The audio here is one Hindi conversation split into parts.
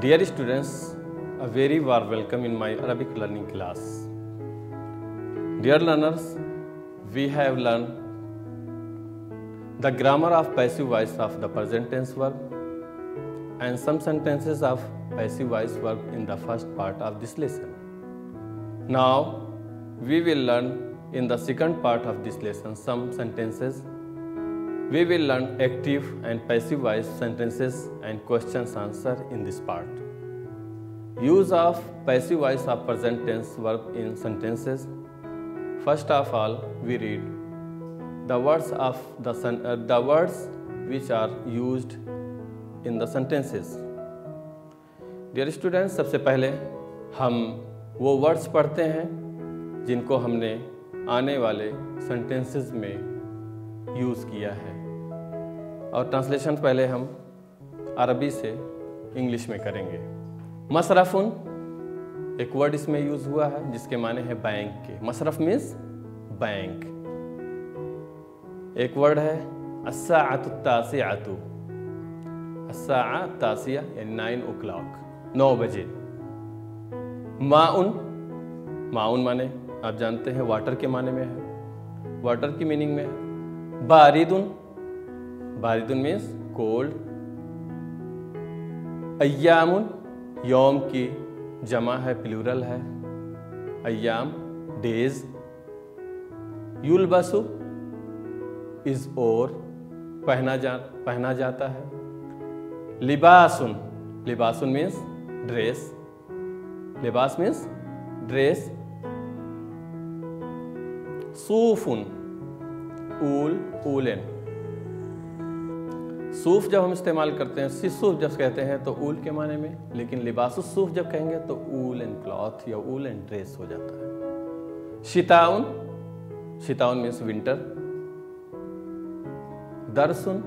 Dear students, a very warm welcome in my Arabic learning class. Dear learners, we have learned the grammar of passive voice of the present tense verb and some sentences of passive voice verb in the first part of this lesson. Now, we will learn in the second part of this lesson some sentences. We will learn active and passive voice sentences and questions answer in this part. Use of passive voice of present tense verb in sentences. First of all, we read the words of the words which are used in the sentences. Dear students, सबसे पहले हम वो वर्ड्स पढ़ते हैं जिनको हमने आने वाले सेंटेंसेस में यूज़ किया है और ट्रांसलेशन पहले हम अरबी से इंग्लिश में करेंगे। मसरफ़ुन एक वर्ड इसमें यूज़ हुआ है जिसके माने हैं बैंक के। मसरफ़ मीन्स बैंक। एक वर्ड है अस्साअतु तासिअतु। अस्साअ तासिया यानी 9 o'clock, 9 बजे। माउन, माउन माने आप जानते हैं वाटर के माने में है, वाटर की मीनिंग में है। बारिदुन, बारिदुन मीन्स कोल्ड। अय्यामुन, यौम की जमा है, प्लूरल है, अय्याम डेज। युलबसु इज और पहना जाता है। लिबासुन, लिबासुन मीन्स ड्रेस, लिबास मीन्स ड्रेस। सूफुन ऊल, ऊलन। सूफ जब हम इस्तेमाल करते हैं, सूफ जब कहते हैं तो ऊल के माने में, लेकिन लिबासुस सूफ जब कहेंगे तो ऊल एंड क्लॉथ या ऊल एंड ड्रेस हो जाता है। शिताउन, शिताउन मीन्स विंटर। दरसुन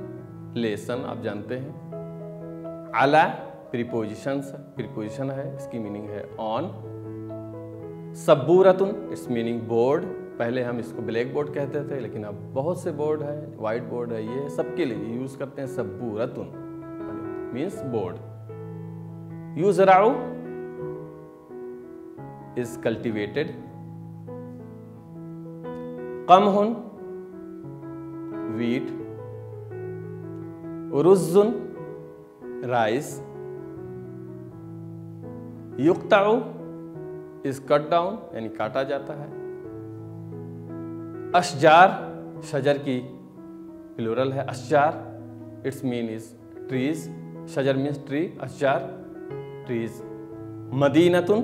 लेसन आप जानते हैं। अला प्रीपोजिशन है, इसकी मीनिंग है ऑन। सबूरतुन इट्स मीनिंग बोर्ड। पहले हम इसको ब्लैक बोर्ड कहते थे, लेकिन अब बहुत से बोर्ड है, वाइट बोर्ड है, ये सबके लिए यूज करते हैं सबूरतुन मीन्स बोर्ड। यूजराउ इज कल्टिवेटेड। कमहुन वीट। रुजुन राइस। युक्ताउ इज कट डाउन यानी काटा जाता है। अशजार, शजर की प्लूरल है अशजार, इट्स मीन इज ट्रीज। शजर मीन्स ट्री, अशजार ट्रीज। मदीनतुन,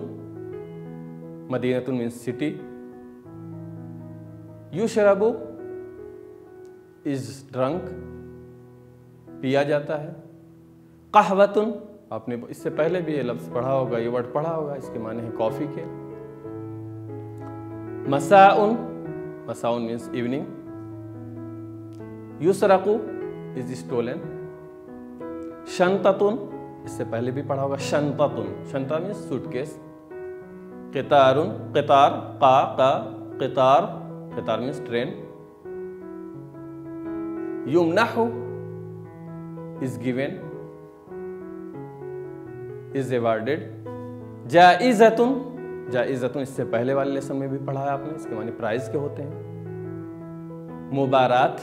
मदीनतुन मीन्स सिटी। युशरबु इज ड्रंक, पिया जाता है। कहवतुन, आपने इससे पहले भी ये लफ्ज पढ़ा होगा, ये वर्ड पढ़ा होगा, इसके माने हैं कॉफी के। मसाउन, मसाउन मीन्स इवनिंग। युसरकु इज स्टोलन। शंततुन, इससे पहले भी पढ़ा होगा, शंततुन, शंता मीन्स सूटकेस। क़ितारुन, क़ितार क़ितार, क़ितार मीन्स ट्रेन। युमनहु इज गिवन, इज अवॉर्डेड। जाइज़तुन, जाइज़तुन इससे पहले वाले लेसन में भी पढ़ा है आपने, इसके माने प्राइज के होते हैं। मुबारात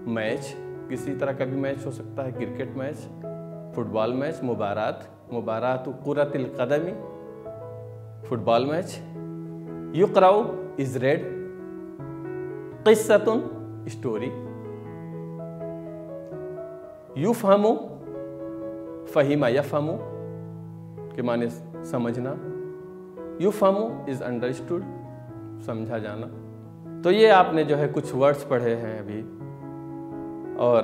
मैच, किसी तरह का भी मैच हो सकता है, क्रिकेट मैच, फुटबॉल मैच। मुबारात, मुबारात कुरतिल कदमी, फुटबॉल मैच। युक़राउ इज रेड। क़िस्सतुन स्टोरी। युफ़हमु, फ़हीमा यफ़हमु के माने समझना। युफ़हमु इज अंडरस्टूड, समझा जाना। तो ये आपने जो है कुछ वर्ड्स पढ़े हैं अभी, और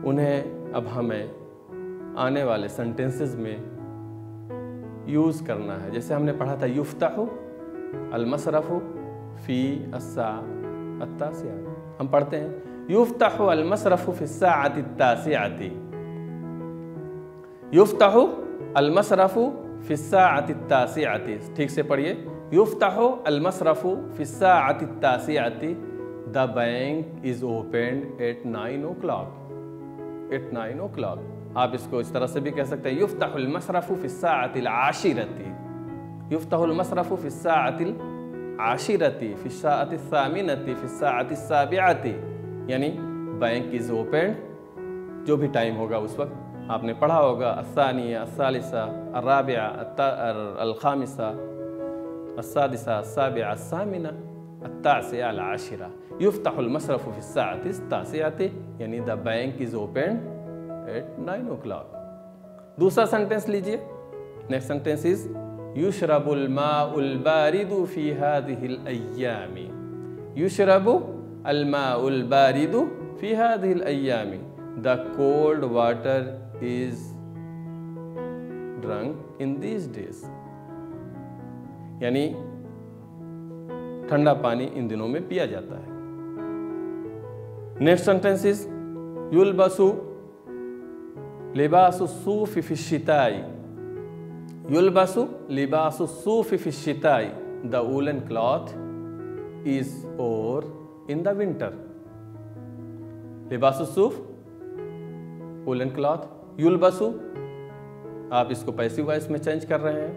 उन्हें अब हमें आने वाले सेंटेंसेस में यूज़ करना है। जैसे हमने पढ़ा था युफ्ताहु अलमसरफ़ु फ़ी अस्साअति अत्तासिआ। हम पढ़ते हैं युफ्ताहु अलमसरफ़ु फ़ी अस्साअति अत्तासिअति। युफ्ताहु अलमसरफ़ु फ़ी अस्साअति अत्तासिअति। ठीक से पढ़िए। युफ्ताहु अलमसरफ़ु फ़ी अस्साअति अत्तासिअति। The bank is opened at 9 o'clock। At 9 o'clock। आप इसको इस तरह से भी कह सकते हैं, युफ्तहुल मसरफु फिस्साअतिल आशिरती, युफ्तहुल मसरफु फिस्साअतिल आशिरती फिस्साअतिस सामिनती फिस्साअतिस साबिअती, यानी बैंक इज ओपन, जो भी टाइम होगा उस वक्त आपने पढ़ा होगा, अस्सानिया अस्सालिसा अर्राबिआ अल-खामिसा अस्सादिसा अस्साबिआ अस्सामिना अत्तासिआ अल-आशिरा, युफ्तहुल मसरफु फिस्साअतिस तासिअती, यानी the bank is open at 9 o'clock। दूसरा सेंटेंस लीजिए, नेक्स्ट सेंटेंस इज युशरबुल माउल बारिदु फी हादिहिल अय्यामी, युशरबु अल माउल बारिदु फी हादिहिल अय्यामी, the cold water is drunk in these days, यानी ठंडा पानी इन दिनों में पिया जाता है। नेक्स्ट सेंटेंस इज युलबसु लिबासु सूफि फी शिताई, युलबसु लिबासु सूफि फी शिताई, the woollen cloth is worn in the winter, लिबासु सूफ वूलन क्लॉथ, युलबसु आप इसको पैसिव वॉइस में चेंज कर रहे हैं,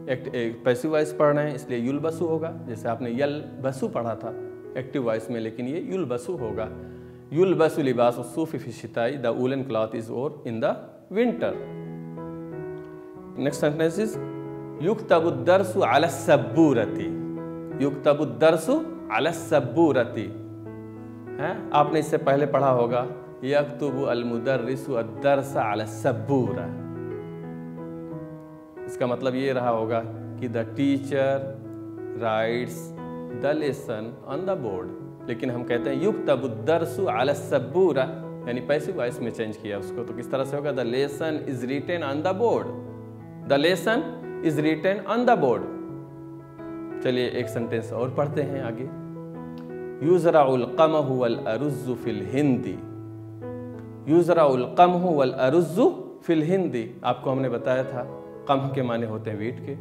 एक पैसिव वॉइस पढ़ रहे हैं इसलिए युलबसु होगा, जैसे आपने यलबसु पढ़ा था एक्टिव वॉइस में, लेकिन ये युलबसु होगा। युलबसु लिबासु सूफि फी शिताई, the woollen cloth is worn in the winter. Next sentence is युक्तबु दर्सु अला सब्बूरती, युक्तबु दर्सु अला सब्बूरती, है आपने इससे पहले पढ़ा होगा, यक्तुबु अल मुदर्रिसु अद-दर्स अला सब्बूरा, इसका मतलब ये रहा होगा कि the teacher rights the lesson on the board, लेकिन हम कहते हैं युक्तबु दर्सु अला सब्बूरा, यानी पैसिव वॉइस में चेंज किया उसको, तो किस तरह से होगा, the lesson is written on the board, the lesson is written on the board. चलिए एक सेंटेंस और पढ़ते हैं आगे, युज़रउल क़महु वल अरुज़्ज़ु फिल हिंदी, युज़रउल क़महु वल अरुज़्ज़ु फिल हिंदी, आपको हमने बताया था कमह के माने होते हैं वीट के,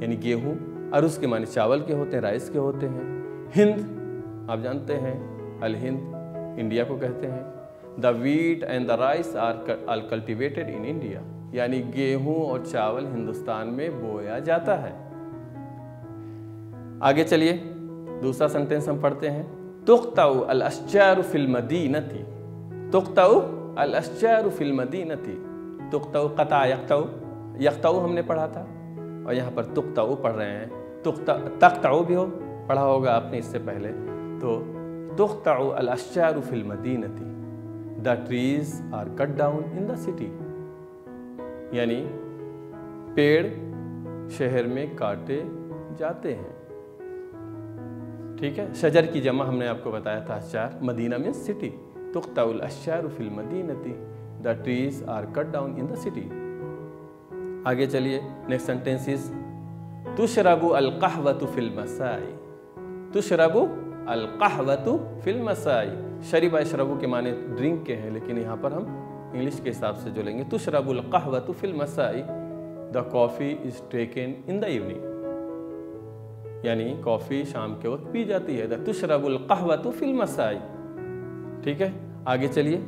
यानी गेहूं, अरुज़ के माने चावल के होते हैं, राइस के होते हैं, हिंद आप जानते हैं अल हिंद इंडिया को कहते हैं, the wheat and the rice are cultivated in India, यानी गेहूं और चावल हिंदुस्तान में बोया जाता है। आगे चलिए दूसरा सेंटेंस हम पढ़ते हैं, तुक़्तउ अल अश्जारु फिल मदीनती, तुक़्तउ अल अश्जारु फिल मदीनती, तुक़्तउ क़ता यक़्तउ, यक़्तउ हमने पढ़ा था और यहाँ पर तुक़्तउ पढ़ रहे हैं, तक़्तउ भी पढ़ा होगा आपने इससे पहले, तो तुक़्तउ अल अश्जारु फिल मदीनती, the trees are cut down in the city, यानी पेड़ शहर में काटे जाते हैं। ठीक है, शजर की जमा हमने आपको बताया था अश्जार, मदीना में सिटी, तुक़्तउल अश्जारु फिल मदीनती, the trees are cut down in the city. आगे चलिए नेक्स्ट सेंटेंस इज तुशरबु अल कहवतु फिल मसाई, तुशरबु अल कहवतु फिल मसाई, शरीबा यशरबु के माने ड्रिंक के हैं, लेकिन यहाँ पर हम इंग्लिश के हिसाब से जो लेंगे, तुशरबुल कहवतु फिल मसाई, the coffee is taken in the evening, यानी कॉफ़ी शाम के वक्त पी जाती है, द तुशरबुल कहवतु फिल मसाई। ठीक है, आगे चलिए,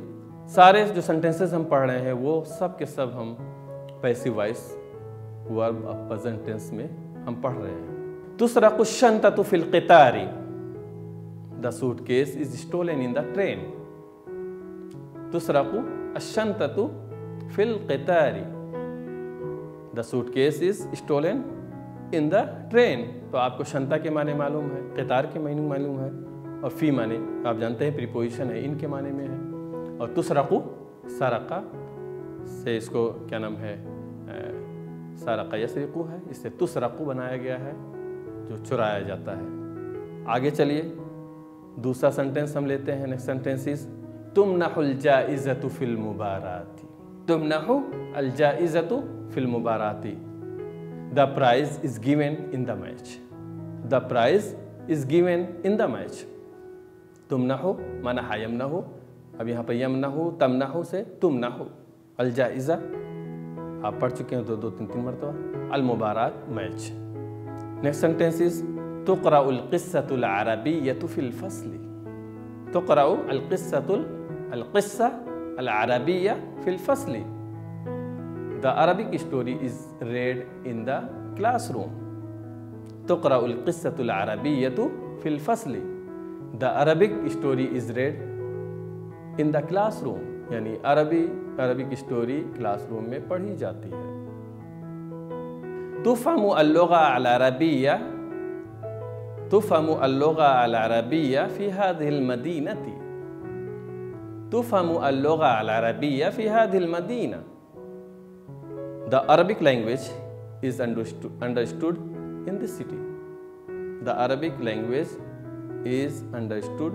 सारे जो सेंटेंसेस हम पढ़ रहे हैं वो सब के सब हम passive voice verb of present tense में हम पढ़ रहे हैं। तुसरक़ु शंततु फिल क़ितारी, the suitcase is stolen in the train, तुसरक़ु अश-शंततु फिल क़ितारी, the suitcase is stolen in the train. तो आपको शंता के माने मालूम है, क़ितार के माने मालूम है, और फी माने आप जानते हैं प्रीपोजिशन है, इनके माने में है, और तुसरक़ु सरक़ा से इसको क्या नाम है, सरक़ा यसरिक़ु है, इससे तुसरक़ु बनाया गया है जो चुराया जाता है। आगे चलिए दूसरा सेंटेंस हम लेते हैं, नेक्स्ट सेंटेंस इज तुमनहुल जाइज़तु फिल मुबाराती, तुमनहु अल जाइज़तु फिल मुबाराती, the prize is given in the match, the prize is given in the match. तुमनहु माना यमनहु, अब यहाँ पर यमनहु तमनहु से तुमनहु, अल जाइज़ा आप पढ़ चुके हैं दो तीन मरतबा, अल मुबारात मैच। नेक्स्ट सेंटेंस इज तुक़रउल क़िस्सतुल अरबिय्यतु फिल फ़स्ली, तुक़रउ अल क़िस्सा अल अरबिय्या फिल फ़स्ली, the Arabic story is read in the classroom. तुक़रअुल क़िस्सतुल अरबिय्यतु फिल फ़स्ल। The Arabic story is read in the classroom, यानी अरबिक स्टोरी क्लासरूम में पढ़ी जाती है। तुफ़हमु अल-लुग़ा अल-अरबिय्या तुफ़हमु अल-लुग़ा अल-अरबिय्या फ़ी हाज़िहिल मदीनति। तुफ़हमु अल-लुग़ा अल-अरबिय्या फ़ी हाज़िहिल मदीना। The Arabic language is understood in this city. The Arabic language is understood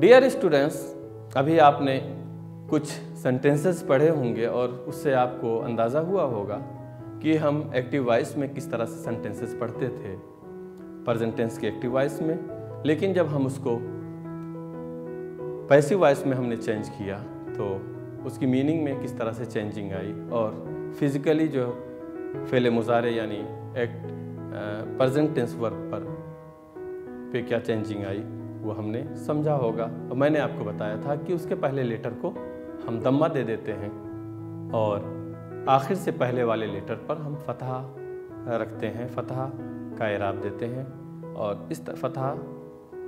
Dear students, अभी आपने कुछ सेंटेंसेस पढ़े होंगे और उससे आपको अंदाज़ा हुआ होगा कि हम एक्टिव वॉइस में किस तरह से सेंटेंसेस पढ़ते थे प्रेजेंट टेंस के एक्टिव वॉइस में, लेकिन जब हम उसको पैसिव वॉइस में हमने चेंज किया तो उसकी मीनिंग में किस तरह से चेंजिंग आई और फिज़िकली जो फ़ेल मुज़ारे यानी एक्ट प्रेजेंट टेंस वर्ब पे क्या चेंजिंग आई वो हमने समझा होगा। और मैंने आपको बताया था कि उसके पहले लेटर को हम दम्मा दे देते हैं और आखिर से पहले वाले लेटर पर हम फ़तहा रखते हैं, फ़तहा का इराब देते हैं और इस फ़तहा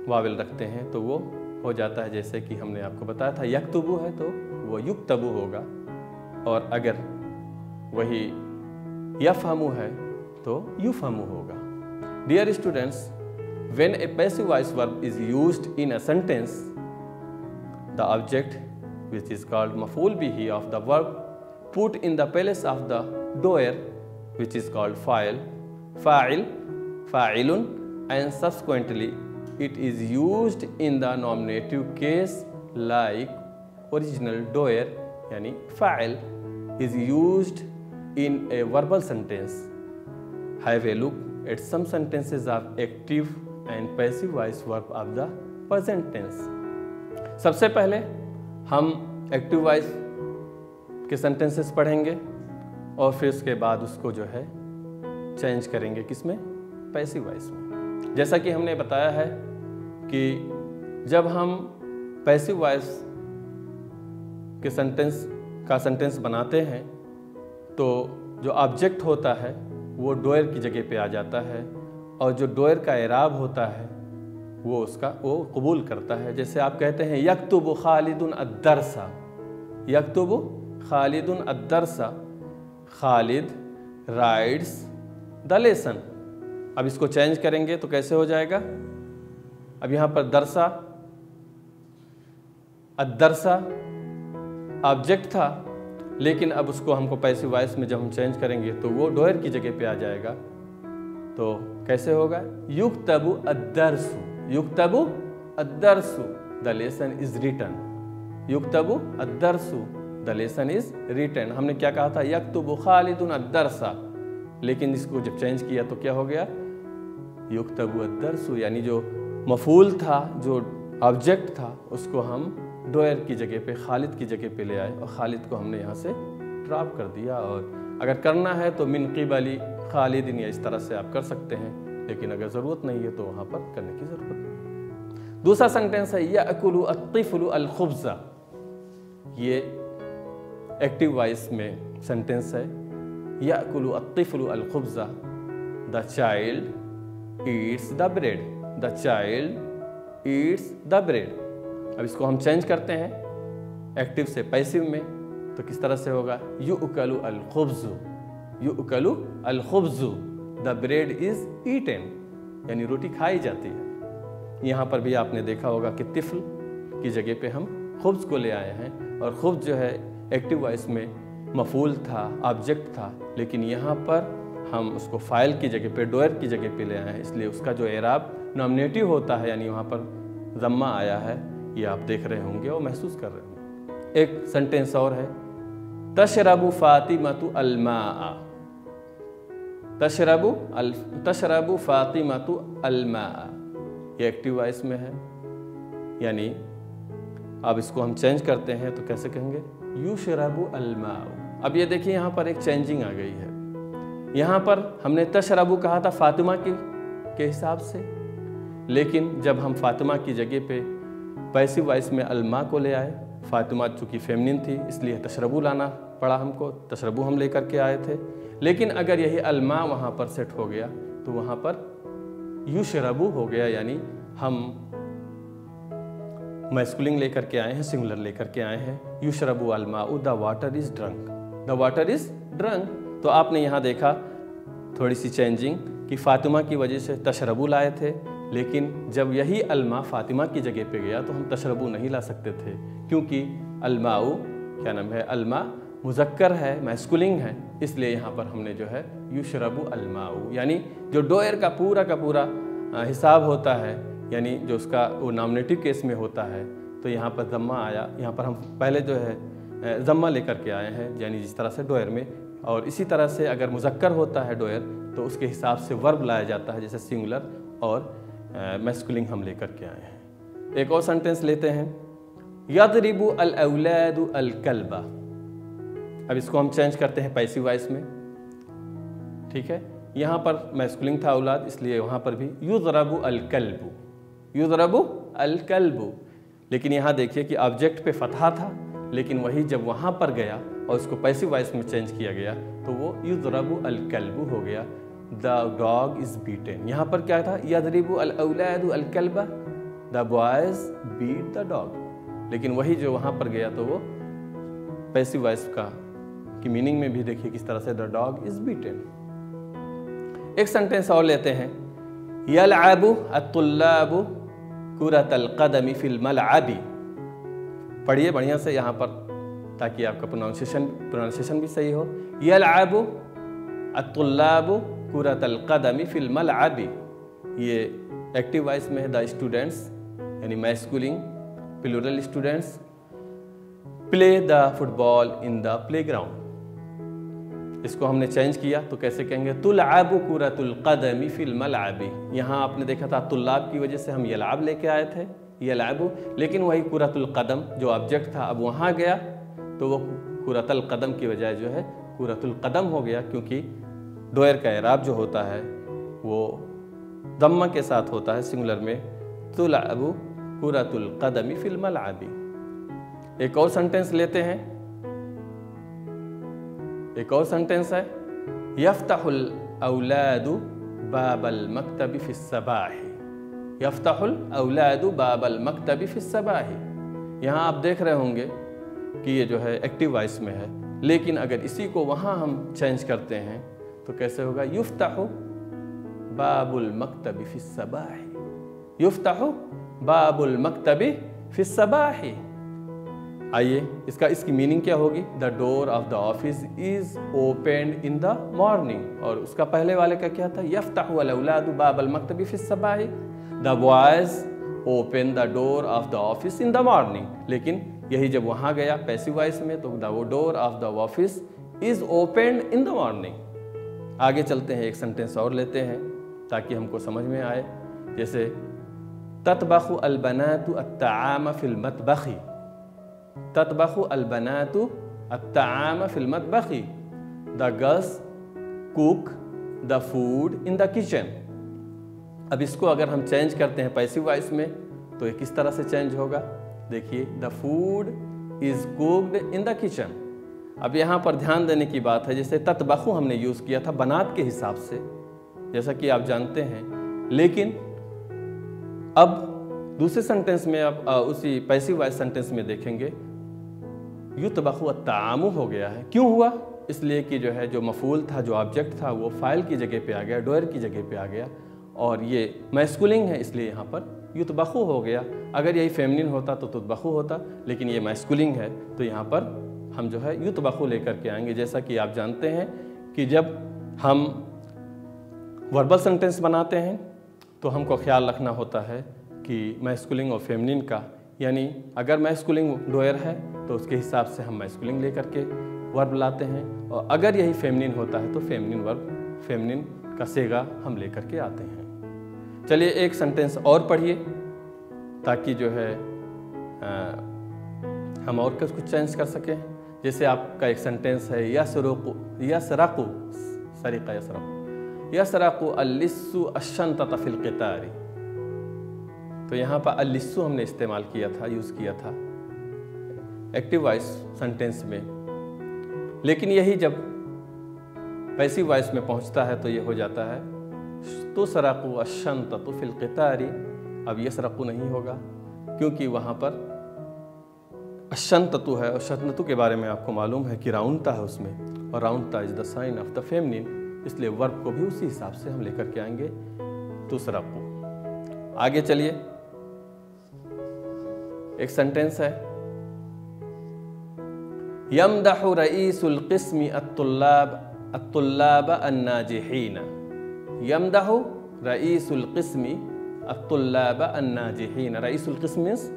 वाविल रखते हैं तो वो हो जाता है। जैसे कि हमने आपको बताया था यक्तुबु है तो वो युक्तबु होगा, और अगर वही यफ़हमु है तो युफ़हमु होगा। Dear students, when a passive voice verb is used in a sentence, the object which is called maf'ul bihi of the verb put in the place of the doer, which is called fa'il, fa'ilun, and subsequently it is used in the nominative case like original doer yani fa'il is used in a verbal sentence. Have a look at some sentences of active and passive voice verb of the present tense. सबसे पहले हम एक्टिव वॉइस के सेंटेंसेस पढ़ेंगे और फिर उसके बाद उसको जो है चेंज करेंगे किसमें, पैसिव वॉइस में। जैसा कि हमने बताया है कि जब हम पैसिव वॉइस के सेंटेंस बनाते हैं तो जो ऑब्जेक्ट होता है वो डोयर की जगह पे आ जाता है और जो डोयर का इराब होता है वो कबूल करता है। जैसे आप कहते हैं यक्तुबु खालिदुन अद-दरसा, यक्तुबु खालिदुन अद-दरसा, खालिद राइड्स द लेसन। अब इसको चेंज करेंगे तो कैसे हो जाएगा, अब यहाँ पर दरसा अद-दरसा ऑब्जेक्ट था, लेकिन अब उसको हमको पैसिव वॉइस में जब हम चेंज करेंगे तो वो डोयर की जगह पे आ जाएगा। तो कैसे होगा, युक्तबु अद-दरसु, युक्तबु अद-दरसु द लेसन इज रिटन, युक्तबु अद-दरसु द लेसन इज रिटन। हमने क्या कहा था, यक्तुबु खालिदुन अद-दरसा, लेकिन इसको जब चेंज किया तो क्या हो गया, युक्तबु अद-दरसु, यानी जो मफूल था, जो ऑब्जेक्ट था, उसको हम डोयर की जगह पे, खालिद की जगह पे ले आए और खालिद को हमने यहाँ से ड्रॉप कर दिया। और अगर करना है तो मिन क़िबली खालिदिन या इस तरह से आप कर सकते हैं, लेकिन अगर ज़रूरत नहीं है तो वहाँ पर करने की ज़रूरत नहीं। दूसरा सेंटेंस है याकुलु अत्तिफ़्लु अल-खुब्ज़ा। ये एक्टिव वॉइस में सेंटेंस है, याकुलु अत्तिफ़्लु अल-खुब्ज़ा, the child eats the bread, the child eats the bread. अब इसको हम चेंज करते हैं एक्टिव से पैसिव में तो किस तरह से होगा, युअकलु अल-खुब्ज़ु, युअकलु अल-खुब्ज़ु द ब्रेड इज ईटेन, यानी रोटी खाई जाती है। यहाँ पर भी आपने देखा होगा कि तिफ़्ल की जगह पे हम खुब्ज़ को ले आए हैं, और खुब्ज़ जो है एक्टिव वॉइस में मफूल था, ऑब्जेक्ट था, लेकिन यहाँ पर हम उसको फ़ाइल की जगह पे, डोयर की जगह पे ले आए हैं, इसलिए उसका जो एराब नॉमिनेटिव होता है, यानी वहाँ पर ज़म्मा आया है, ये आप देख रहे होंगे और महसूस कर रहे होंगे। एक सेंटेंस और है, तशरबु फ़ातिमतु अल-माअ, तशरबु फ़ातिमतु अल-माअ, ये एक्टिव वॉइस में है, यानी अब इसको हम चेंज करते हैं तो कैसे कहेंगे, युशरबु अल-माअ। अब ये देखिए यहाँ पर एक चेंजिंग आ गई है। यहाँ पर हमने तशरबु कहा था फातिमा के हिसाब से, लेकिन जब हम फातिमा की जगह पे पैसिव वॉइस में अल-मा को ले आए फातिमा चूँकि फेमिनिन थी इसलिए तशरबू लाना पड़ा हमको, तशरबू हम लेकर के आए थे। लेकिन अगर यही अलमा वहाँ पर सेट हो गया तो वहाँ पर युशरबू हो गया, यानी हम मैस्कुलिन लेकर के आए हैं, सिंगुलर लेकर के आए हैं। युशरबू अलमाउ the water is drunk, the water is drunk. तो आपने यहाँ देखा थोड़ी सी चेंजिंग कि फातिमा की वजह से तशरबू लाए थे, लेकिन जब यही अलमा फातिमा की जगह पे गया तो हम तशरबू नहीं ला सकते थे, क्योंकि अलमाउ क्या नाम है, अलमा मुज़क्कर है, मैस्कुलिन है, इसलिए यहाँ पर हमने जो है युशरबू अलमाउ, यानी जो डोयर का पूरा हिसाब होता है, यानी जो उसका वो नॉमिनेटिव केस में होता है, तो यहाँ पर ज़म्मा आया। यहाँ पर हम पहले जो है ज़म्मा लेकर के आए हैं, यानी जिस तरह से डोयर में, और इसी तरह से अगर मुज़क्कर होता है डोयर तो उसके हिसाब से वर्ब लाया जाता है, जैसे सिंगुलर और मैस्कुलिन हम लेकर के आए हैं। एक और सेंटेंस लेते हैं, यदरिबु अल औलादु अल कल्बा। अब इसको हम चेंज करते हैं पैसिव वॉइस में, ठीक है। यहाँ पर मैस्कुलिन था औलाद, इसलिए वहाँ पर भी युज़रबु अल कल्बु, युज़रबु अल कल्बु। लेकिन यहाँ देखिए कि ऑब्जेक्ट पे फतहा था, लेकिन वही जब वहाँ पर गया और उसको पैसिव वॉइस में चेंज किया गया तो वो युज़रबु अल कल्बु हो गया, द डॉग इज बीटेन। यहाँ पर क्या था, यदरिबु अल औलादु अल कल्बा, the boys beat the dog. लेकिन वही जो वहाँ पर गया तो वो पैसिव वॉइस की मीनिंग में भी देखिए किस तरह से, द डॉग इज बीटेन। एक सेंटेंस और लेते हैं, यलअबु अत्तुल्लाबु कुरतल क़दमी फिल मलअबी। पढ़िए बढ़िया से यहाँ पर, ताकि आपका प्रोनाउंसिएशन भी सही हो। यलअबु अत्तुल्लाबु कुरतल क़दमी फिल मलअबी, ये एक्टिव वॉइस में है, द स्टूडेंट्स यानी masculine plural students play the football in the playground. इसको हमने चेंज किया तो कैसे कहेंगे, तुलअबु कुरतुल क़दमी फिल मलअबी। यहाँ आपने देखा था तुल्लाब की वजह से हम यलअब लेके आए थे, यलअबु, लेकिन वही कुरतुल क़दम जो ऑब्जेक्ट था अब वहाँ गया तो वो कुरतुल क़दम की बजाय जो है कुरतुल क़दम हो गया, क्योंकि डोयर का एराब जो होता है वो दम्मा के साथ होता है सिंगुलर में, तुलअबु कुरतुल क़दमी फिल मलअबी। एक और सेंटेंस लेते हैं, एक और सेंटेंस है, यफ्तहुल औलादु बाबल मक्तबी फिस सबाही, यफ्तहुल औलादु बाबल मक्तबी फिस सबाही। यहाँ आप देख रहे होंगे कि ये जो है एक्टिव वॉइस में है, लेकिन अगर इसी को वहाँ हम चेंज करते हैं तो कैसे होगा, युफ्तहु बाबुल मक्तबी फिस सबाही, युफ्तहु बाबुल मक्तबी फिस सबाही। आइए इसकी मीनिंग क्या होगी, the door of the office is opened in the morning. और उसका पहले वाले का क्या था, यफ्तहु अल औलादु बाबल मक्तबी फिस सबाही, the boys open the door of the office in the morning. लेकिन यही जब वहाँ गया पैसिव वॉइस में तो the door of the office is opened in the morning. आगे चलते हैं, एक सेंटेंस और लेते हैं ताकि हमको समझ में आए, जैसे ततबखु अल बनातु अत्ताआम फिल मतबखी, ततबखु अल बनातु अत्ताआम फिल मतबखी, the girls cook the food in the kitchen. अब इसको अगर हम चेंज करते हैं पैसिव वॉइस में तो ये किस तरह से चेंज होगा, देखिए, the food is cooked in the kitchen. अब यहाँ पर ध्यान देने की बात है, जैसे ततबखु हमने यूज़ किया था बनात के हिसाब से, जैसा कि आप जानते हैं, लेकिन अब दूसरे सेंटेंस में आप उसी पैसिव वॉइस सेंटेंस में देखेंगे युतबखु अत्ताआमु हो गया है। क्यों हुआ, इसलिए कि जो है जो मफूल था, जो ऑब्जेक्ट था, वो फाइल की जगह पे आ गया, डोयर की जगह पे आ गया, और ये मैस्कुलिन है इसलिए यहाँ पर युतबखु हो गया। अगर यही फेमिनिन होता तो तुतबखु होता, लेकिन ये मैस्कुलिन है तो यहाँ पर हम जो है युतबखु लेकर के आएंगे। जैसा कि आप जानते हैं कि जब हम वर्बल सेंटेंस बनाते हैं तो हमको ख्याल रखना होता है कि मैस्कुलिन और फेमिनिन का, यानी अगर मैस्कुलिन डोयर है तो उसके हिसाब से हम मैस्कुलिन लेकर के वर्ब लाते हैं, और अगर यही फेमिनिन होता है तो फेमिनिन वर्ब, फेमिनिन का सेगा हम लेकर के आते हैं। चलिए एक सेंटेंस और पढ़िए ताकि जो है हम और कुछ चेंज कर सकें। जैसे आपका एक सेंटेंस है, यसरक़ु यसरक़ु सरिक़ा यसरक़ु यसरक़ु अल्लिस्सु अश्शन्तत फ़िल क़ितारी। तो यहाँ पर अल्लिस्सु हमने इस्तेमाल किया था, यूज़ किया था। एक्टिव वॉइस सेंटेंस में, लेकिन यही जब पैसिव वॉइस में पहुंचता है तो ये हो जाता है तुसरक़ु अश-शंततु फ़िल क़ितारी। अब यसरक़ु नहीं होगा क्योंकि वहाँ पर अश-शंततु है और शंततु के बारे में आपको मालूम है कि राउंडता है उसमें, और राउंडता is the sign of the feminine, इसलिए वर्ब को भी उसी हिसाब से हम लेकर के आएंगे तुसरक़ु। आगे चलिए, एक सेंटेंस है यमदहु रईसुल क़िस्मि अत्तुल्लाब अन्नाजिहीन। यमदहु रईसुल क़िस्मि अत्तुल्लाब अन्नाजिहीन। रईसुल क़िस्म means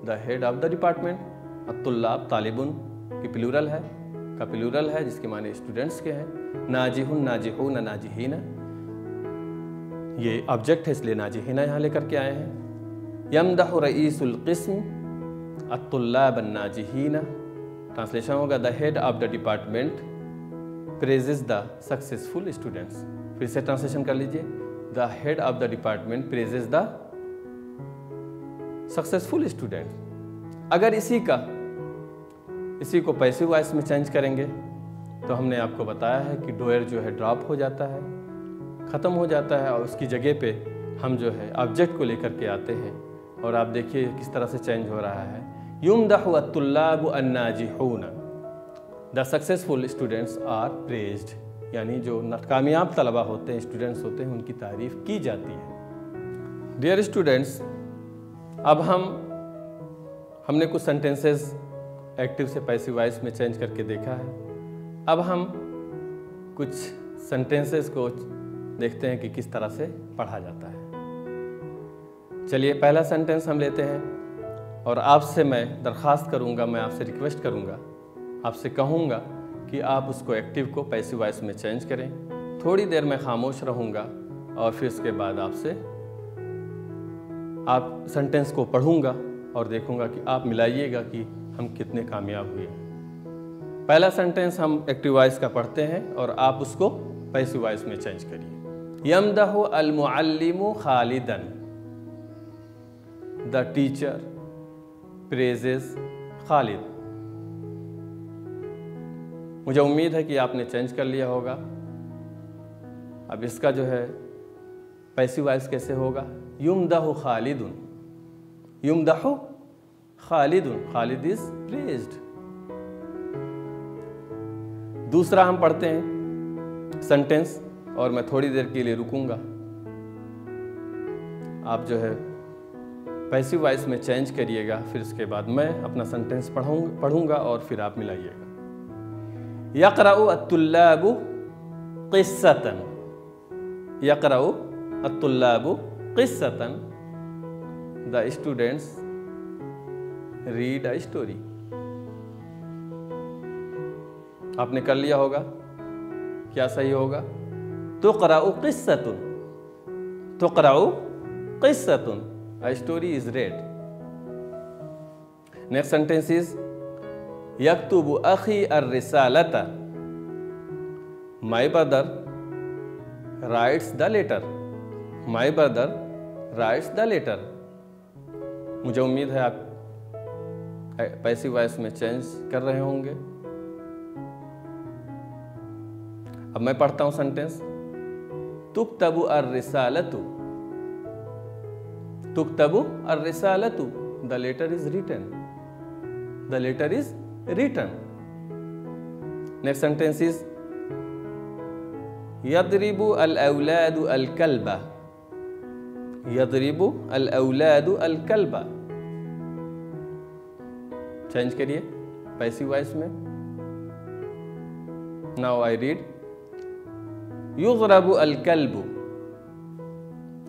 the head of the department, अत्तुल्लाब तालिबुन की प्लूरल है जिसके माने स्टूडेंट्स के हैं। नाजिहुन नाजिहून नाजिहीन, ये ऑब्जेक्ट है इसलिए नाजिहीना यहाँ लेकर के आए हैं। यमदहु रईसुल क़िस्म अत्तुल्लाब अन्नाजिहीन, ट्रांसलेशन होगा the head of the department praises the successful students. फिर से ट्रांसलेशन कर लीजिए, the head of the department praises the successful student. अगर इसी को पैसिव वॉइस में चेंज करेंगे तो हमने आपको बताया है कि डोयर जो है ड्रॉप हो जाता है, ख़त्म हो जाता है, और उसकी जगह पे हम जो है ऑब्जेक्ट को लेकर के आते हैं। और आप देखिए किस तरह से चेंज हो रहा है। युमदहु अत्तुल्लाबु अन्नाजिहून, the successful students are praised, यानी जो कामयाब तलबा होते हैं, स्टूडेंट्स होते हैं, उनकी तारीफ की जाती है। डियर स्टूडेंट्स, अब हमने कुछ सेंटेंसेस एक्टिव से पैसिव वॉइस में चेंज करके देखा है। अब हम कुछ सेंटेंसेस को देखते हैं कि किस तरह से पढ़ा जाता है। चलिए, पहला सेंटेंस हम लेते हैं और आपसे मैं दरख्वास्त करूंगा, मैं आपसे रिक्वेस्ट करूंगा, आपसे कहूंगा कि आप उसको एक्टिव को पैसिव वॉइस में चेंज करें। थोड़ी देर मैं खामोश रहूंगा और फिर उसके बाद आप सेंटेंस को पढ़ूंगा और देखूंगा कि आप मिलाइएगा कि हम कितने कामयाब हुए हैं। पहला सेंटेंस हम एक्टिव वॉइस का पढ़ते हैं और आप उसको पैसिव वॉइस में चेंज करिए। यमदहु अल मुअल्लिमु खालिदन, द टीचर प्रेजेस खालिद। मुझे उम्मीद है कि आपने चेंज कर लिया होगा। अब इसका जो है पैसिव वॉइस कैसे होगा? युमदहु खालिदुन, युमदहु खालिदुन, खालिद इज प्रेज्ड। दूसरा हम पढ़ते हैं सेंटेंस और मैं थोड़ी देर के लिए रुकूंगा। आप जो है पैसिव वॉइस में चेंज करिएगा, फिर उसके बाद मैं अपना सेंटेंस पढ़ूंगा और फिर आप मिलाइएगा। यक़रअु अत्तुल्लाबु क़िस्सतन, यक़रअु अत्तुल्लाबु क़िस्सतन, the students read a story. आपने कर लिया होगा, क्या सही होगा? तुक़रअु क़िस्सतुन, तुक़रअु क़िस्सतुन, a story is read. Next sentence is यक्तुबु अखी अर्रिसालता, my brother writes the letter, my brother writes the letter। मुझे उम्मीद है आप पैसिव वॉइस में चेंज कर रहे होंगे। अब मैं पढ़ता हूं सेंटेंस। तुक्तबु अर्रिसालतु, तुक्तबु अर्रिसालतु, the letter is written, the letter is written. Next sentence is यदरिबु अल औलादु अल कल्बा, यदरिबु अल औलादु अल कल्बा। चेंज करिए पैसिव वॉइस में। नाउ आई रीड युज़रबु अल कल्बु,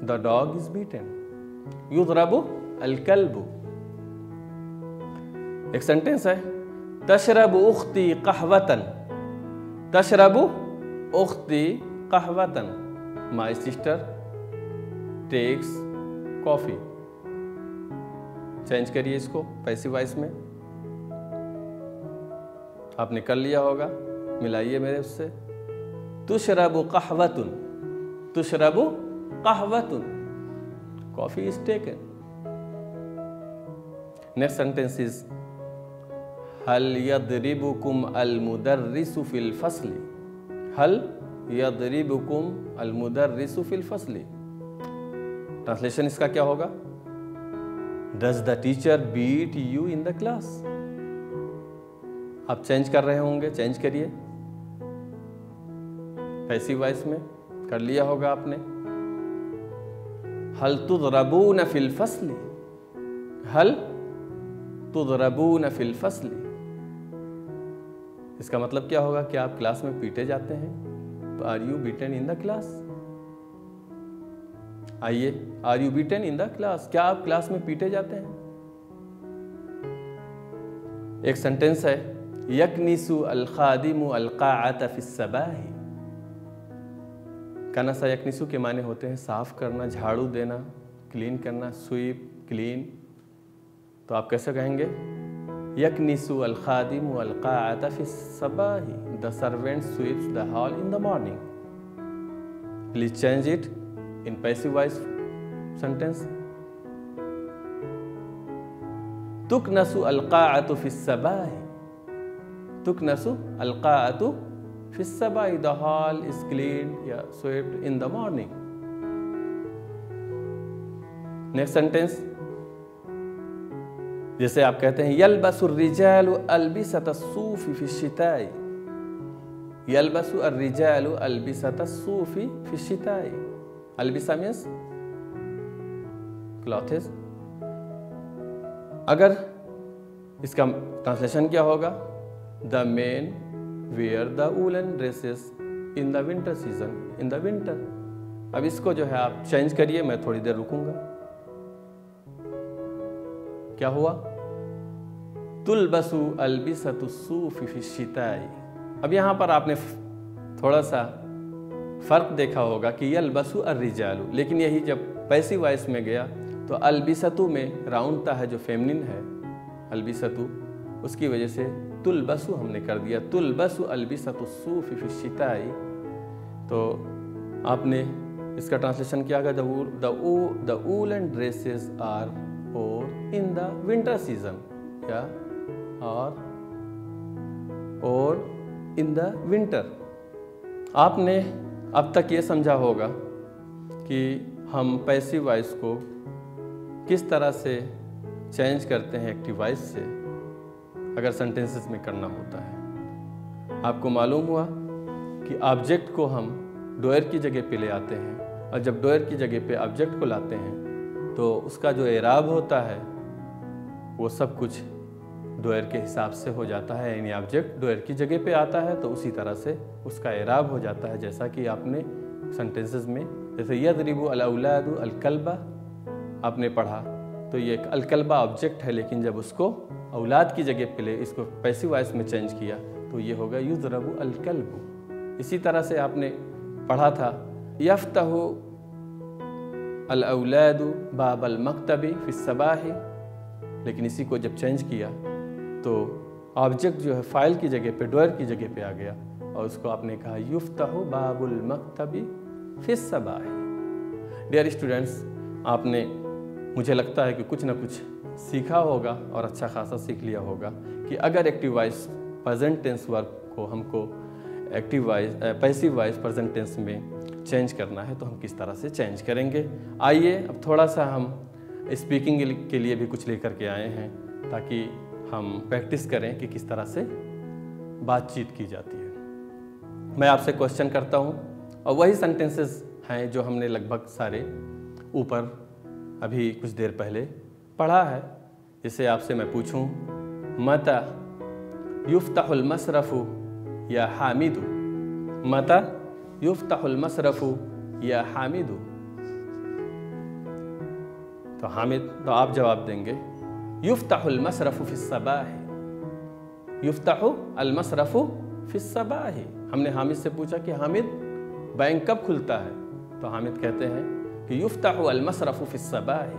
द डॉग इज बीटन, युज़रबु अल कल्बु। एक सेंटेंस है तशरबु उख्ती कहवतन, तशरबु उख्ती कहवतन, my sister takes coffee. Change करिए इसको पैसिव वॉइस में। आपने कर लिया होगा, मिलाइए मेरे उससे। तुशरबु कहवतुन, तुशरबु कहवतुन, coffee is taken. Next sentence is हल यदरिबुकुम अल मुदर्रिसु फिल फस्ली, हल यदरिबुकुम अल मुदर्रिसु फिल फस्ली। ट्रांसलेशन इसका क्या होगा? Does the teacher beat you in the class? आप चेंज कर रहे होंगे, चेंज करिए। पैसिव वॉइस में कर लिया होगा आपने। हल तुदरबून फिल फस्ली, हल तुदरबून फिल फस्ली। इसका मतलब क्या होगा कि आप क्लास में पीटे जाते हैं? तो are you beaten in the class? आइए, are you beaten in the class? क्या आप क्लास में पीटे जाते हैं? एक सेंटेंस है, यकनिसु अल खादिमु अल क़ाअत फिस सबाही। कनसा यकनिसु के माने होते हैं साफ करना, झाड़ू देना, क्लीन करना, स्वीप, क्लीन। तो आप कैसे कहेंगे? यकनिसु अल खादिमु अल क़ाअत फिस सबाही, the servant sweeps the hall in the morning. Please change it in passive voice sentence. तुकनसु अल क़ाअतु फिस सबाही, तुकनसु अल क़ाअतु फिस सबाही, द हॉल इज क्लीन्ड या swept in the morning. Next sentence, जैसे आप कहते हैं यलबसु अर्रिजालु अलबिसत अस्सूफी फिश्शिताई, यलबसु अर्रिजालु अलबिसत अस्सूफी फिश्शिताई। अलबिसा मीन्स क्लॉथेस। अगर इसका ट्रांसलेशन क्या होगा? The men wear the woollen dresses in the winter season, in the winter. अब इसको जो है आप चेंज करिए, मैं थोड़ी देर रुकूंगा। क्या हुआ? तुलबसु अलबिसतु सूफी फिश्शिताई। अब यहां पर आपने थोड़ा सा फर्क देखा होगा कि यलबसु अर्रिजालु, लेकिन यही जब पैसिव वॉइस में गया तो अलबिसतु में राउंडता है जो फेमिनिन है, अलबिसतु, उसकी वजह से तुलबसु हमने कर दिया, तुलबसु अलबिसतु सूफी फिश्शिताई। तो आपने इसका ट्रांसलेशन क्या होगा? द वूलन ड्रेसेस आर और इन द विंटर सीजन, या और इन द विंटर। आपने अब तक ये समझा होगा कि हम पैसिव वॉइस को किस तरह से चेंज करते हैं एक्टिव वॉइस से अगर सेंटेंसेस में करना होता है। आपको मालूम हुआ कि ऑब्जेक्ट को हम डोयर की जगह पे ले आते हैं, और जब डोयर की जगह पे ऑब्जेक्ट को लाते हैं तो उसका जो एराब होता है वो सब कुछ डोयर के हिसाब से हो जाता है। यानी ऑब्जेक्ट डोयर की जगह पे आता है तो उसी तरह से उसका एराब हो जाता है, जैसा कि आपने सेंटेंसेस में, जैसे यदरिबु अल औलादु अल कल्बा आपने पढ़ा, तो ये एक अल कल्बा ऑब्जेक्ट है, लेकिन जब उसको औलाद की जगह पे ले, इसको पैसिव वॉइस में चेंज किया तो ये होगा युज़रबु अल कल्बु। इसी तरह से आपने पढ़ा था यफ्तहु अल औलादु बाबल मक्तबी फिस सबाही, लेकिन इसी को जब चेंज किया तो ऑब्जेक्ट जो है फाइल की जगह पे, डोयर की जगह पे आ गया, और उसको आपने कहा युफ्तहु बाबुल मक्तबी फिस सबाही। डियर स्टूडेंट्स, आपने, मुझे लगता है कि कुछ ना कुछ सीखा होगा और अच्छा खासा सीख लिया होगा कि अगर active voice present tense verb को हमको active voice passive voice present tense में चेंज करना है तो हम किस तरह से चेंज करेंगे। आइए अब थोड़ा सा हम स्पीकिंग के लिए भी कुछ लेकर के आए हैं ताकि हम प्रैक्टिस करें कि किस तरह से बातचीत की जाती है। मैं आपसे क्वेश्चन करता हूं और वही सेंटेंसेस हैं जो हमने लगभग सारे ऊपर अभी कुछ देर पहले पढ़ा है। जैसे आपसे मैं पूछूं मता युफ्तहुल मसरफु या हामिदु, मता युफ्तहुल मसरफु या हामिदु, तो हामिद, तो आप जवाब देंगे युफ्तहुल मसरफु फिस सबाही, युफ्तहु अल मसरफु फिस सबाही। हमने हामिद से पूछा कि हामिद बैंक कब खुलता है, तो हामिद कहते हैं कि युफ्तहु अल मसरफु फिस सबाही।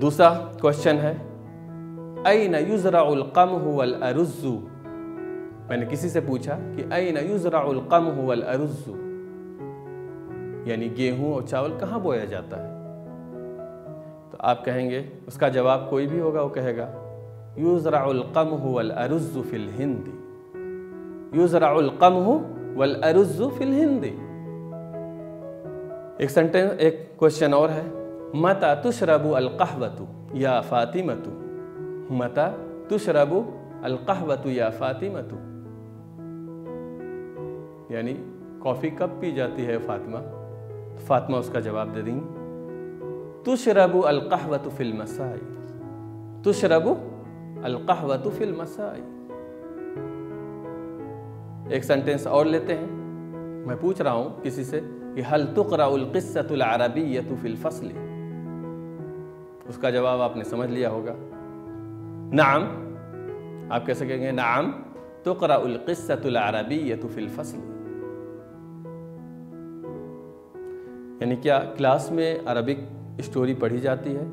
दूसरा क्वेश्चन है ऐन युज़रउल क़महु वल अरुज़्ज़ु। मैंने किसी से पूछा कि ऐन युज़रउल क़महु वल अरुज़्ज़ु, यानी गेहूं और चावल कहाँ बोया जाता है। तो आप कहेंगे, उसका जवाब कोई भी होगा वो कहेगा युज़रउल क़महु वल अरुज़्ज़ु फ़िल हिंदी, युज़रउल क़महु वल अरुज़्ज़ु फ़िल हिंदी। एक सेंटेंस, एक क्वेश्चन और है, मता तुशरबु अल क़हवतु या फ़ातिमतु, मता तुशरबु अल क़हवतु या फ़ातिमतु, यानी कॉफ़ी कब पी जाती है फातिमा। फातिमा उसका जवाब दे देंगी तुशरबु अल क़हवतु फ़िल मसाई, तुशरबु अल क़हवतु फ़िल मसाई। एक सेंटेंस और लेते हैं, मैं पूछ रहा हूं किसी से कि हल तुक़रउल क़िस्सतुल अरबिय्यतु फ़िल फ़स्ल, उसका जवाब आपने समझ लिया होगा, नाम। आप कैसे कहेंगे, नाम तुक़रउल क़िस्सतुल अरबिय्यतु फ़िल फ़स्ल, यानी क्या क्लास में अरबिक स्टोरी पढ़ी जाती है।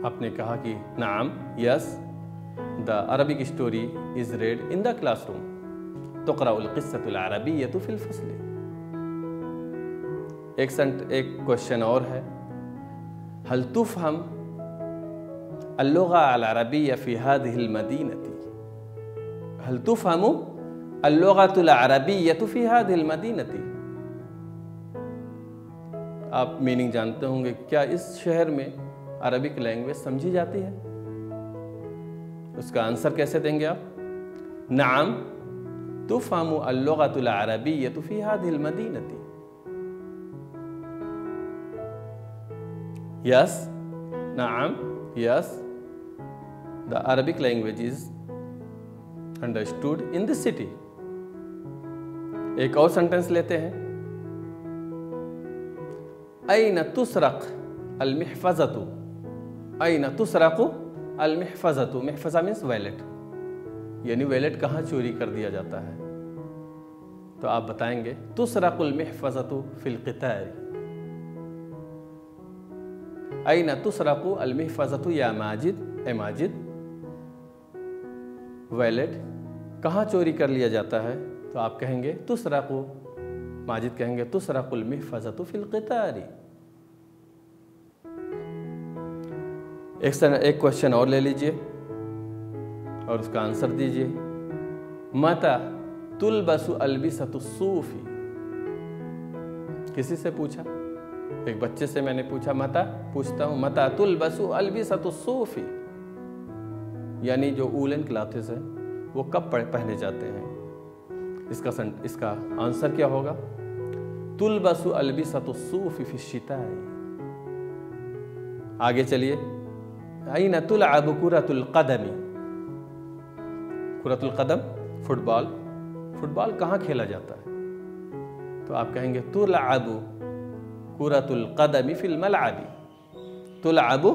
आपने कहा कि नाम, yes, the Arabic story is read in the classroom, तुक़रउल क़िस्सतुल अरबिय्यतु फ़िल फ़स्ल। एक क्वेश्चन और है, हल तुफ़हम अल-लुग़ा अल-अरबिय्या फ़ी हाज़िहिल मदीनति, हल तुफ़हमु अल-लुग़तुल अरबिय्यतु फ़ी हाज़िहिल मदीनति। आप मीनिंग जानते होंगे, क्या इस शहर में अरबिक लैंग्वेज समझी जाती है। उसका आंसर कैसे देंगे आप, नाम तुफ़हमु अल-लुग़तुल अरबिय्यतु फ़ी हाज़िहिल मदीनति, यस, नाम, yes, the Arabic language is understood in this city. एक और सेंटेंस लेते हैं, ऐन तुसरक़ अल-मिहफ़ज़तु, ऐन तुसरक़ु अल-मिहफ़ज़तु, मिहफ़ज़ा मीन्स वैलेट, यानी वैलेट कहाँ चोरी कर दिया जाता है। तो आप बताएंगे तुसरक़ुल मिहफ़ज़तु फ़िल क़ितारी, ऐन तुसरक़ु अल-मिहफ़ज़तु या माजिद, ए माजिद, वैलेट कहाँ चोरी कर लिया जाता है। तो आप कहेंगे तुसरक़ु, माजिद कहेंगे तुसरक़ुल मिहफ़ज़तु फ़िल क़ितारी। एक क्वेश्चन और ले लीजिए और उसका आंसर दीजिए, मता तुलबसु अल्बिसतु सूफ़ी, किसी से पूछा, एक बच्चे से मैंने पूछा, मता, पूछता हूँ, मता तुलबसु अल्बिसतु सूफ़ी, यानी जो वूलन क्लॉथेस है वो कब पहने जाते हैं। इसका आंसर क्या होगा, तुलबसु अल्बिसतु सूफ़ी फ़ी शिताई। आगे चलिए, ऐन तुलअबु कुरतुल क़दमी, कुरतुल क़दम फुटबॉल, फुटबॉल कहाँ खेला जाता है। तो आप कहेंगे तुलअबु कुरतुल क़दमी फ़िल मलअबी, तुलअबु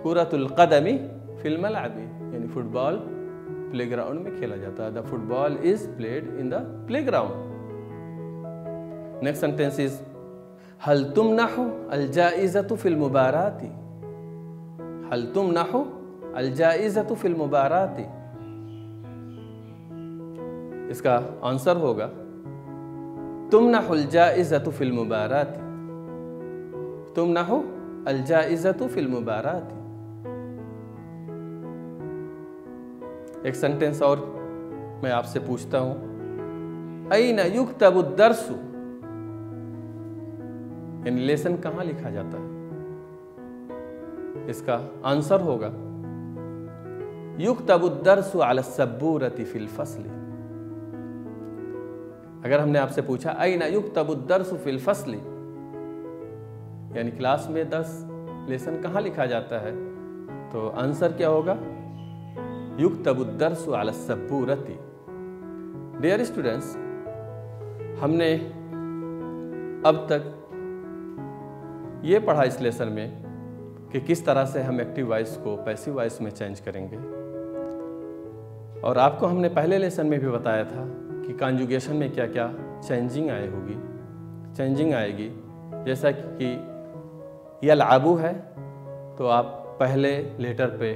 कुरतुल क़दमी फ़िल मलअबी, यानी फुटबॉल प्लेग्राउंड में खेला जाता है। The football is played in the playground. Next sentence is हल तुमनहु अल जाइज़तु फ़िल मुबाराती, हल तुमनहु अल जाइज़तु फ़िल मुबाराती। इसका आंसर होगा तुमनहुल जाइज़तु फ़िल मुबाराती, तुमनहु अल जाइज़तु फ़िल मुबाराती। एक सेंटेंस और मैं आपसे पूछता हूं, ऐन युक्तबु दर्सु, यानी लेसन कहां लिखा जाता है। इसका आंसर होगा युक्तबु दर्सु अला सब्बूरति फ़िल फ़स्ल। अगर हमने आपसे पूछा ऐन युक्तबु दर्सु फ़िल फ़स्ल, यानी क्लास में दर्स, लेसन कहाँ लिखा जाता है, तो आंसर क्या होगा, युक्तबु दर्सु अला सब्बूरति। डियर स्टूडेंट्स, हमने अब तक ये पढ़ा इस लेसन में कि किस तरह से हम एक्टिव वॉइस को पैसिव वॉइस में चेंज करेंगे, और आपको हमने पहले लेसन में भी बताया था कि कॉन्जुगेशन में क्या क्या चेंजिंग आएगी। जैसा कि यलअबु है तो आप पहले लेटर पे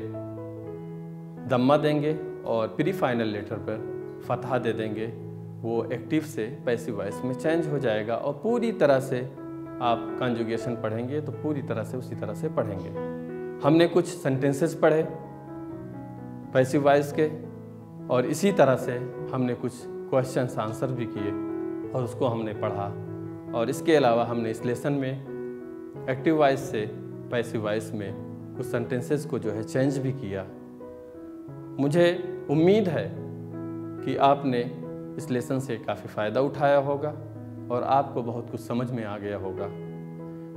दम्मा देंगे और प्री फाइनल लेटर पर फतहा दे देंगे, वो एक्टिव से पैसिव वॉइस में चेंज हो जाएगा और पूरी तरह से आप कॉन्जुगेशन पढ़ेंगे तो पूरी तरह से उसी तरह से पढ़ेंगे। हमने कुछ सेंटेंसेस पढ़े पैसिव वॉइस के, और इसी तरह से हमने कुछ क्वेश्चंस आंसर भी किए और उसको हमने पढ़ा। और इसके अलावा हमने इस लेसन में एक्टिव वॉइस से पैसिव वॉइस में कुछ सेंटेंसेस को जो है चेंज भी किया। मुझे उम्मीद है कि आपने इस लेसन से काफ़ी फ़ायदा उठाया होगा और आपको बहुत कुछ समझ में आ गया होगा।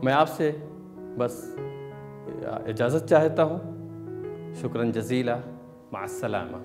मैं आपसे बस इजाज़त चाहता हूँ। शुक्रन जज़ीला, माअस्सलामा।